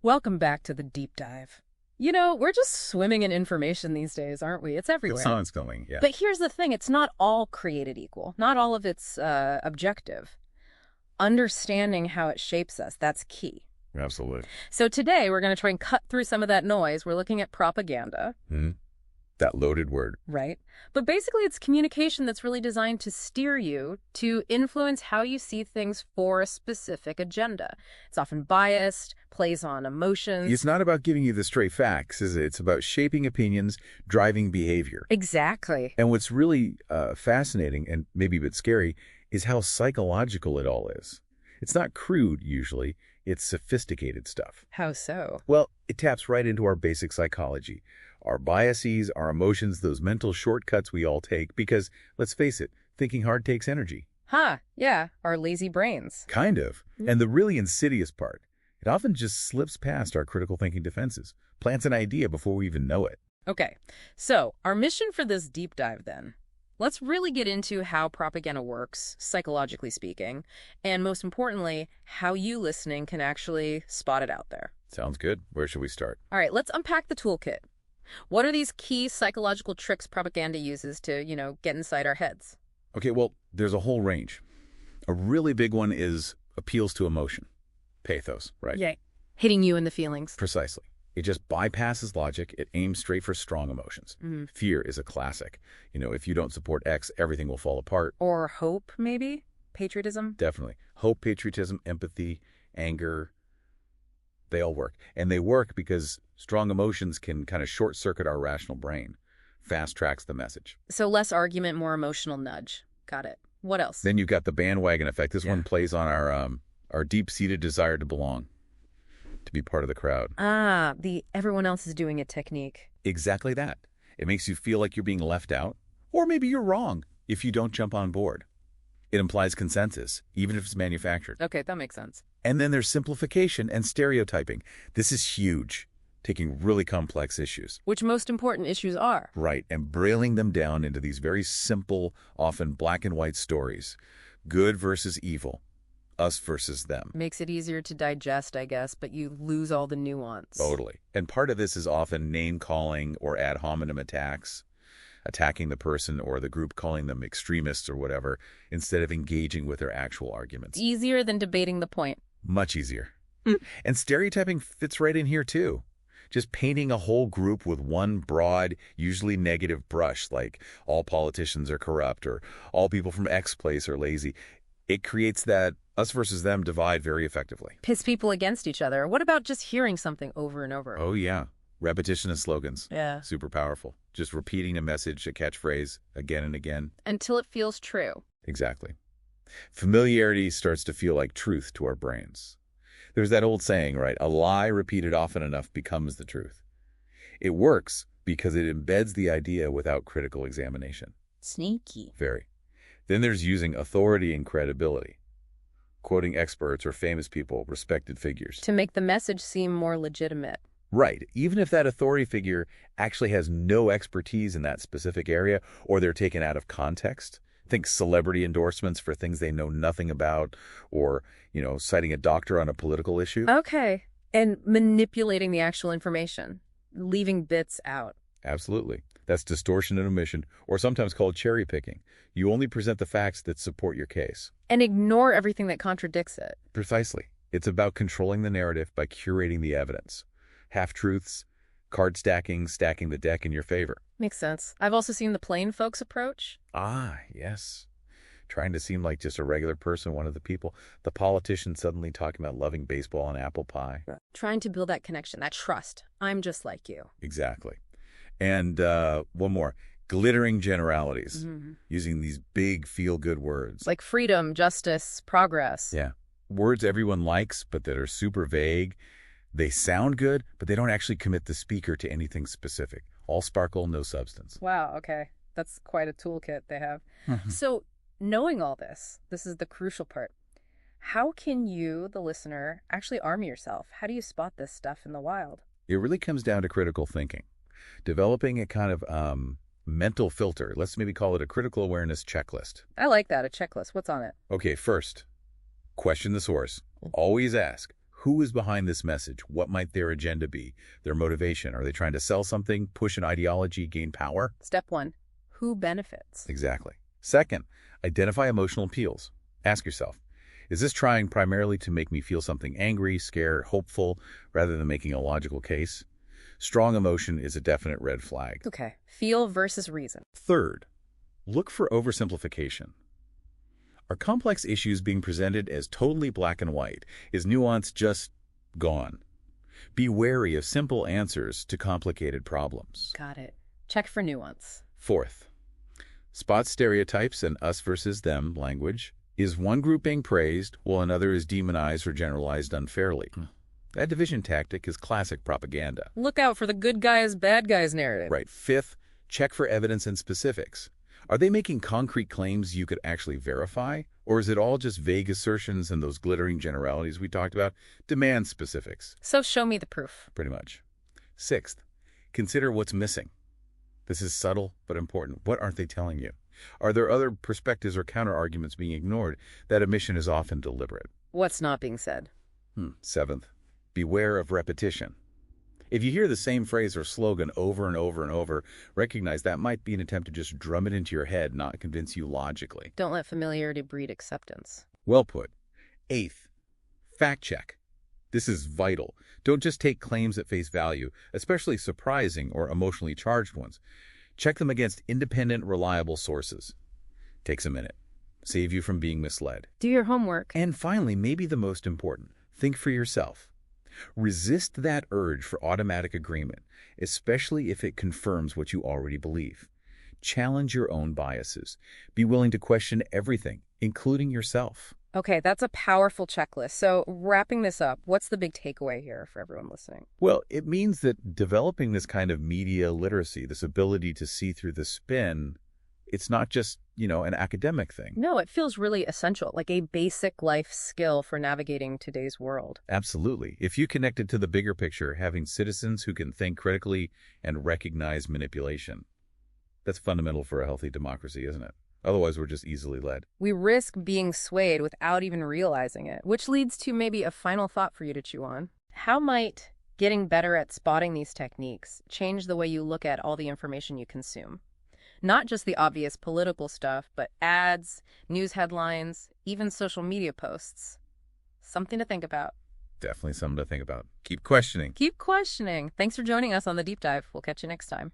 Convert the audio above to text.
Welcome back to the deep dive. You know, we're just swimming in information these days, aren't we? It's everywhere. It's ongoing, yeah. But here's the thing, it's not all created equal. Not all of it's objective. Understanding how it shapes us, that's key. Absolutely. So today, we're going to try and cut through some of that noise. We're looking at propaganda. That loaded word. Right. But basically, it's communication that's really designed to steer you, to influence how you see things for a specific agenda. It's often biased, plays on emotions. It's not about giving you the straight facts, is it? It's about shaping opinions, driving behavior. Exactly. And what's really fascinating and maybe a bit scary is how psychological it all is. It's not crude, usually. It's sophisticated stuff. How so? Well, it taps right into our basic psychology. Our biases, our emotions, those mental shortcuts we all take because, let's face it, thinking hard takes energy. Yeah, our lazy brains. Kind of. And the really insidious part, it often just slips past our critical thinking defenses, plants an idea before we even know it. Okay, so our mission for this deep dive then. Let's really get into how propaganda works, psychologically speaking, and most importantly, how you listening can actually spot it out there. Sounds good. Where should we start? All right, let's unpack the toolkit. What are these key psychological tricks propaganda uses to, get inside our heads? Okay, well, there's a whole range. A really big one is appeals to emotion. Pathos, right? Yeah. Hitting you in the feelings. Precisely. It just bypasses logic. It aims straight for strong emotions. Fear is a classic. If you don't support X, everything will fall apart. Or hope, maybe? Patriotism? Definitely. Hope, patriotism, empathy, anger, they all work. And they work because strong emotions can kind of short-circuit our rational brain. Fast tracks the message. So less argument, more emotional nudge. Got it. What else? Then you've got the bandwagon effect. This one plays on our deep-seated desire to belong, to be part of the crowd. The everyone else is doing it technique. Exactly that. It makes you feel like you're being left out, or maybe you're wrong if you don't jump on board. It implies consensus, even if it's manufactured. Okay, that makes sense. And then there's simplification and stereotyping. This is huge, taking really complex issues. Which most important issues are. Right, and brailing them down into these very simple, often black and white stories. Good versus evil. Us versus them. Makes it easier to digest, I guess, but you lose all the nuance. Totally. And part of this is often name-calling or ad hominem attacks, attacking the person or the group, calling them extremists or whatever, instead of engaging with their actual arguments. Easier than debating the point. Much easier. And stereotyping fits right in here, too. Just painting a whole group with one broad, usually negative brush, like all politicians are corrupt or all people from X place are lazy. It creates that us versus them divide very effectively. Piss people against each other. What about just hearing something over and over? Oh, yeah. Repetition of slogans. Yeah. Super powerful. Just repeating a message, a catchphrase, again and again. Until it feels true. Exactly. Familiarity starts to feel like truth to our brains. There's that old saying, right? A lie repeated often enough becomes the truth. It works because it embeds the idea without critical examination. Sneaky. Very. Then there's using authority and credibility. Quoting experts or famous people, respected figures. To make the message seem more legitimate. Right. Even if that authority figure actually has no expertise in that specific area or they're taken out of context. Think celebrity endorsements for things they know nothing about or, citing a doctor on a political issue. Okay. And manipulating the actual information. Leaving bits out. Absolutely. That's distortion and omission, or sometimes called cherry picking. You only present the facts that support your case. And ignore everything that contradicts it. Precisely. It's about controlling the narrative by curating the evidence. Half-truths, card stacking, stacking the deck in your favor. Makes sense. I've also seen the plain folks approach. Yes. Trying to seem like just a regular person, one of the people. The politician suddenly talking about loving baseball and apple pie. Trying to build that connection, that trust. I'm just like you. Exactly. And one more. Glittering generalities. Using these big feel-good words. Like freedom, justice, progress. Yeah. Words everyone likes, but that are super vague. They sound good, but they don't actually commit the speaker to anything specific. All sparkle, no substance. Wow, okay. That's quite a toolkit they have. So, knowing all this is the crucial part. How can you, the listener, actually arm yourself? How do you spot this stuff in the wild? It really comes down to critical thinking. Developing a kind of mental filter. Let's maybe call it a critical awareness checklist. I like that, a checklist. What's on it? Okay, first, question the source. Always ask, Who is behind this message? What might their agenda be? Their motivation? Are they trying to sell something, push an ideology, gain power? Step 1. Who benefits? Exactly. Second, identify emotional appeals. Ask yourself, is this trying primarily to make me feel something angry, scared, hopeful, rather than making a logical case? Strong emotion is a definite red flag. Okay. Feel versus reason. Third, look for oversimplification. Are complex issues being presented as totally black and white? Is nuance just gone? Be wary of simple answers to complicated problems. Got it. Check for nuance. Fourth, spot stereotypes and us versus them language. Is one group being praised while another is demonized or generalized unfairly? That division tactic is classic propaganda. Look out for the good guys, bad guys narrative. Right. Fifth, check for evidence and specifics. Are they making concrete claims you could actually verify? Or is it all just vague assertions and those glittering generalities we talked about? Demand specifics. So show me the proof. Pretty much. Sixth, consider what's missing. This is subtle but important. What aren't they telling you? Are there other perspectives or counter-arguments being ignored? That omission is often deliberate. What's not being said? Seventh, beware of repetition. If you hear the same phrase or slogan over and over and over, recognize that might be an attempt to just drum it into your head, not convince you logically. Don't let familiarity breed acceptance. Well put. Eighth, fact check. This is vital. Don't just take claims at face value, especially surprising or emotionally charged ones. Check them against independent, reliable sources. Takes a minute. Save you from being misled. Do your homework. And finally, maybe the most important, think for yourself. Resist that urge for automatic agreement, especially if it confirms what you already believe. Challenge your own biases. Be willing to question everything, including yourself. Okay, that's a powerful checklist. So wrapping this up, what's the big takeaway here for everyone listening? Well, it means that developing this kind of media literacy, this ability to see through the spin, it's not just, an academic thing. No, it feels really essential, like a basic life skill for navigating today's world. Absolutely. If you connect it to the bigger picture, having citizens who can think critically and recognize manipulation, that's fundamental for a healthy democracy, isn't it? Otherwise, we're just easily led. We risk being swayed without even realizing it, which leads to maybe a final thought for you to chew on. How might getting better at spotting these techniques change the way you look at all the information you consume? Not just the obvious political stuff, but ads, news headlines, even social media posts. Something to think about. Definitely something to think about. Keep questioning. Keep questioning. Thanks for joining us on The Deep Dive. We'll catch you next time.